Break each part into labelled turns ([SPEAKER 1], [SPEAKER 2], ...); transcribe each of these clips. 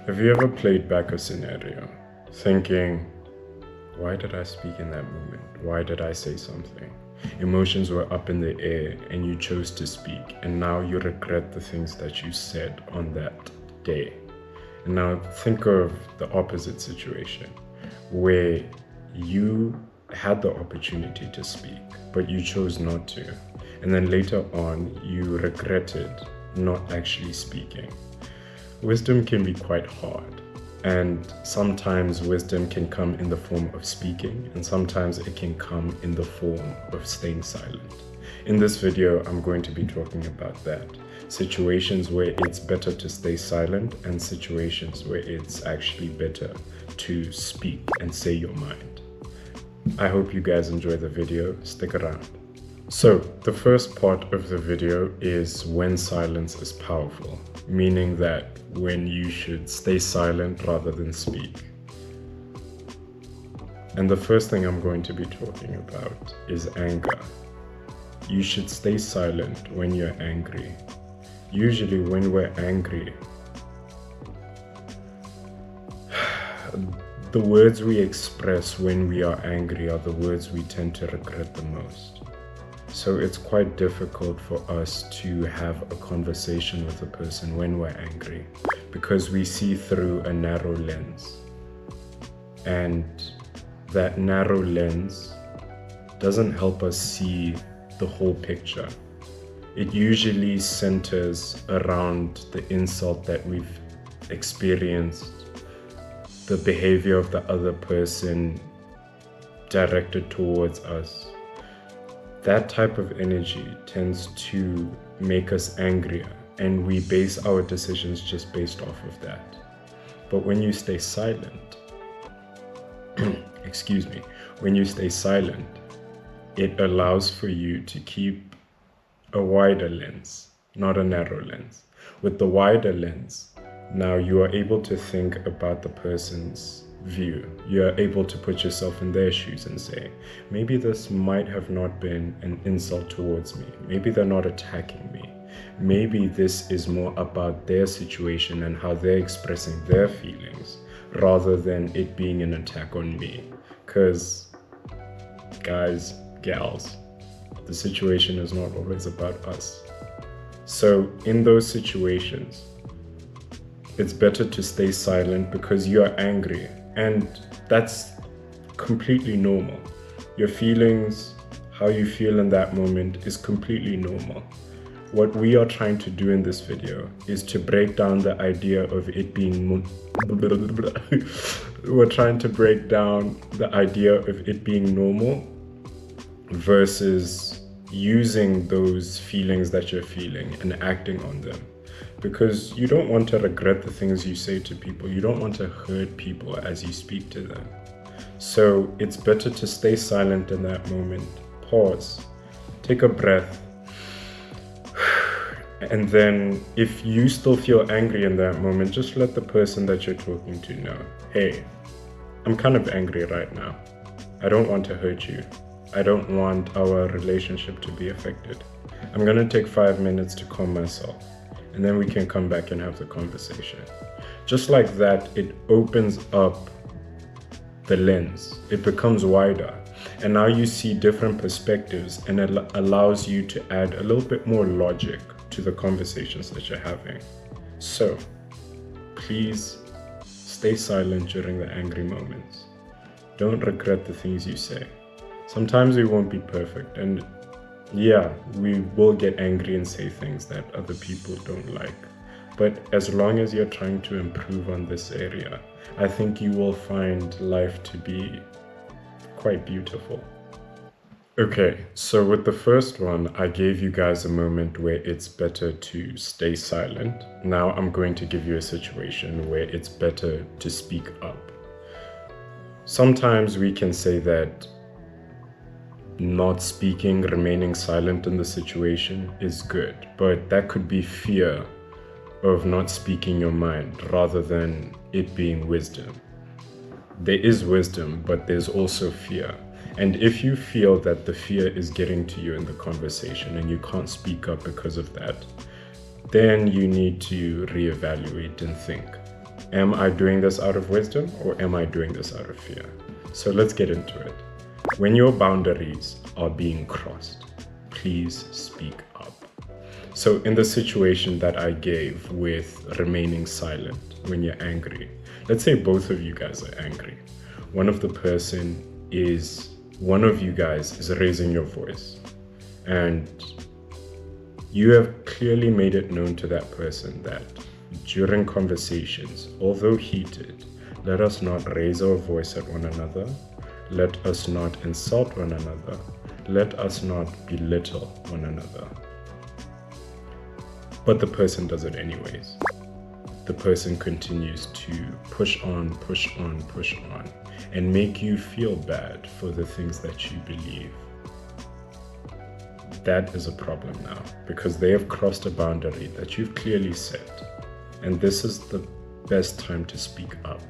[SPEAKER 1] Have you ever played back a scenario, thinking, why did I speak in that moment? Why did I say something? Emotions were up in the air and you chose to speak, and now you regret the things that you said on that day. And now think of the opposite situation, where you had the opportunity to speak, but you chose not to. And then later on, you regretted not actually speaking. Wisdom can be quite hard, and sometimes wisdom can come in the form of speaking, and sometimes it can come in the form of staying silent. In this video, I'm going to be talking about that. Situations where it's better to stay silent, and situations where it's actually better to speak and say your mind. I hope you guys enjoy the video. Stick around. So, the first part of the video is when silence is powerful, meaning that when you should stay silent rather than speak. And the first thing I'm going to be talking about is anger. You should stay silent when you're angry. Usually when we're angry, the words we express when we are angry are the words we tend to regret the most. So it's quite difficult for us to have a conversation with a person when we're angry, because we see through a narrow lens. And that narrow lens doesn't help us see the whole picture. It usually centers around the insult that we've experienced, the behavior of the other person directed towards us. That type of energy tends to make us angrier, and we base our decisions just based off of that. But when you stay silent, when you stay silent, it allows for you to keep a wider lens, not a narrow lens. With the wider lens, now you are able to think about the person's view. You're able to put yourself in their shoes and say, maybe this might have not been an insult towards me. Maybe they're not attacking me. Maybe this is more about their situation and how they're expressing their feelings rather than it being an attack on me. Because, guys, gals, the situation is not always about us. So in those situations, it's better to stay silent because you're angry, and that's completely normal. Your feelings, how you feel in that moment is completely normal. What we are trying to do in this video is to break down the idea of it being we're trying to break down the idea of it being normal versus using those feelings that you're feeling and acting on them. Because you don't want to regret the things you say to people. You don't want to hurt people as you speak to them. So it's better to stay silent in that moment. Pause. Take a breath. And then if you still feel angry in that moment, just let the person that you're talking to know, hey, I'm kind of angry right now. I don't want to hurt you. I don't want our relationship to be affected. I'm going to take 5 minutes to calm myself, and then we can come back and have the conversation. Just like that, it opens up the lens. It becomes wider. And now you see different perspectives, and it allows you to add a little bit more logic to the conversations that you're having. So, please stay silent during the angry moments. Don't regret the things you say. Sometimes we won't be perfect, and yeah, we will get angry and say things that other people don't like. But as long as you're trying to improve on this area, I think you will find life to be quite beautiful. Okay, so with the first one, I gave you guys a moment where it's better to stay silent. Now I'm going to give you a situation where it's better to speak up. Sometimes we can say that not speaking, remaining silent in the situation is good, but that could be fear of not speaking your mind rather than it being wisdom. There is wisdom, but there's also fear. And if you feel that the fear is getting to you in the conversation and you can't speak up because of that, then you need to reevaluate and think. Am I doing this out of wisdom or am I doing this out of fear? So let's get into it. When your boundaries are being crossed, please speak up. So in the situation that I gave with remaining silent when you're angry, let's say both of you guys are angry. One of you guys is raising your voice, and you have clearly made it known to that person that during conversations, although heated, let us not raise our voice at one another, let us not insult one another, let us not belittle one another. But the person does it anyways. The person continues to push on, and make you feel bad for the things that you believe. That is a problem now, because they have crossed a boundary that you've clearly set, and this is the best time to speak up.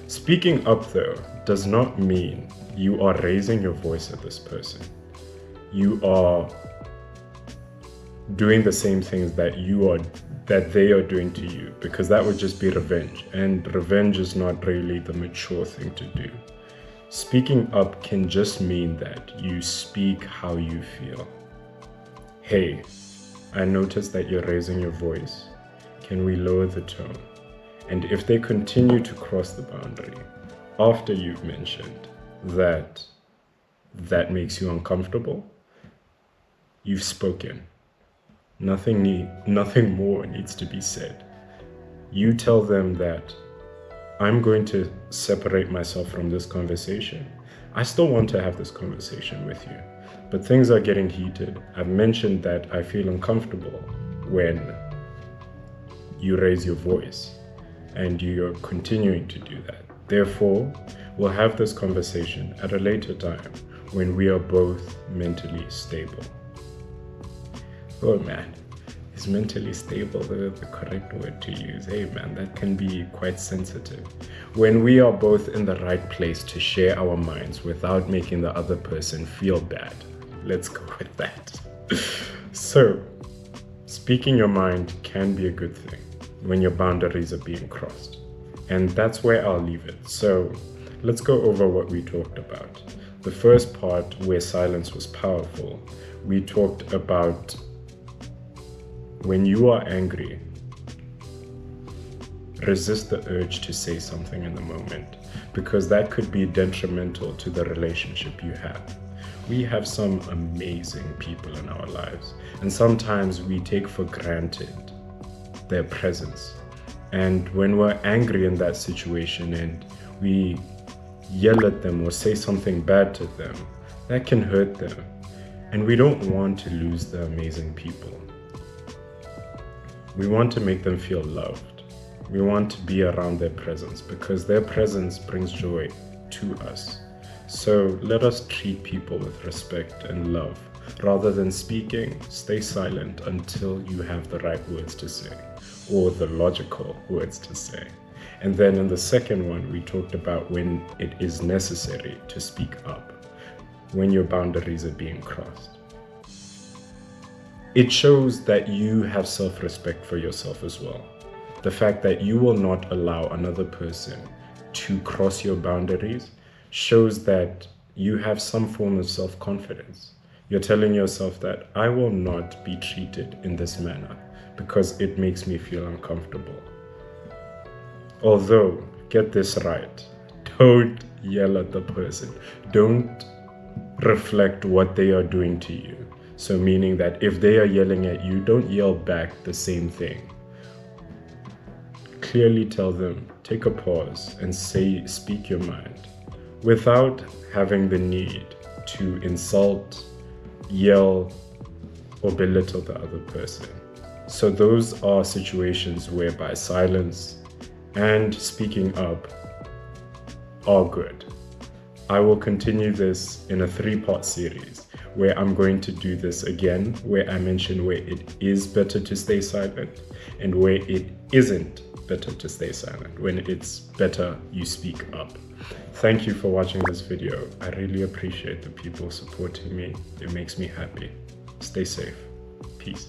[SPEAKER 1] Speaking up, though, does not mean you are raising your voice at this person. You are doing the same things that they are doing to you, because that would just be revenge, and revenge is not really the mature thing to do. Speaking up can just mean that you speak how you feel. Hey, I noticed that you're raising your voice. Can we lower the tone? And if they continue to cross the boundary after you've mentioned that makes you uncomfortable, you've spoken. Nothing more needs to be said. You tell them that I'm going to separate myself from this conversation. I still want to have this conversation with you, but things are getting heated. I've mentioned that I feel uncomfortable when you raise your voice, and you're continuing to do that. Therefore, we'll have this conversation at a later time when we are both mentally stable. Oh man, is mentally stable the correct word to use? Hey man, that can be quite sensitive. When we are both in the right place to share our minds without making the other person feel bad. Let's go with that. So, speaking your mind can be a good thing when your boundaries are being crossed. And that's where I'll leave it. So, let's go over what we talked about. The first part, where silence was powerful, we talked about when you are angry, resist the urge to say something in the moment, because that could be detrimental to the relationship you have. We have some amazing people in our lives, and sometimes we take for granted their presence. And when we're angry in that situation and we yell at them or say something bad to them, that can hurt them. And we don't want to lose the amazing people. We want to make them feel loved. We want to be around their presence, because their presence brings joy to us. So let us treat people with respect and love. Rather than speaking, stay silent until you have the right words to say, or the logical words to say. And then in the second one, we talked about when it is necessary to speak up, when your boundaries are being crossed. It shows that you have self-respect for yourself as well. The fact that you will not allow another person to cross your boundaries shows that you have some form of self-confidence. You're telling yourself that I will not be treated in this manner because it makes me feel uncomfortable. Although, get this right, don't yell at the person. Don't reflect what they are doing to you. So meaning that if they are yelling at you, don't yell back the same thing. Clearly tell them, take a pause and speak your mind without having the need to insult, yell, or belittle the other person. So those are situations whereby silence and speaking up are good. I will continue this in a 3-part series where I'm going to do this again, where I mention where it is better to stay silent and where it isn't better to stay silent, when it's better you speak up. Thank you for watching this video. I really appreciate the people supporting me. It makes me happy. Stay safe. Peace.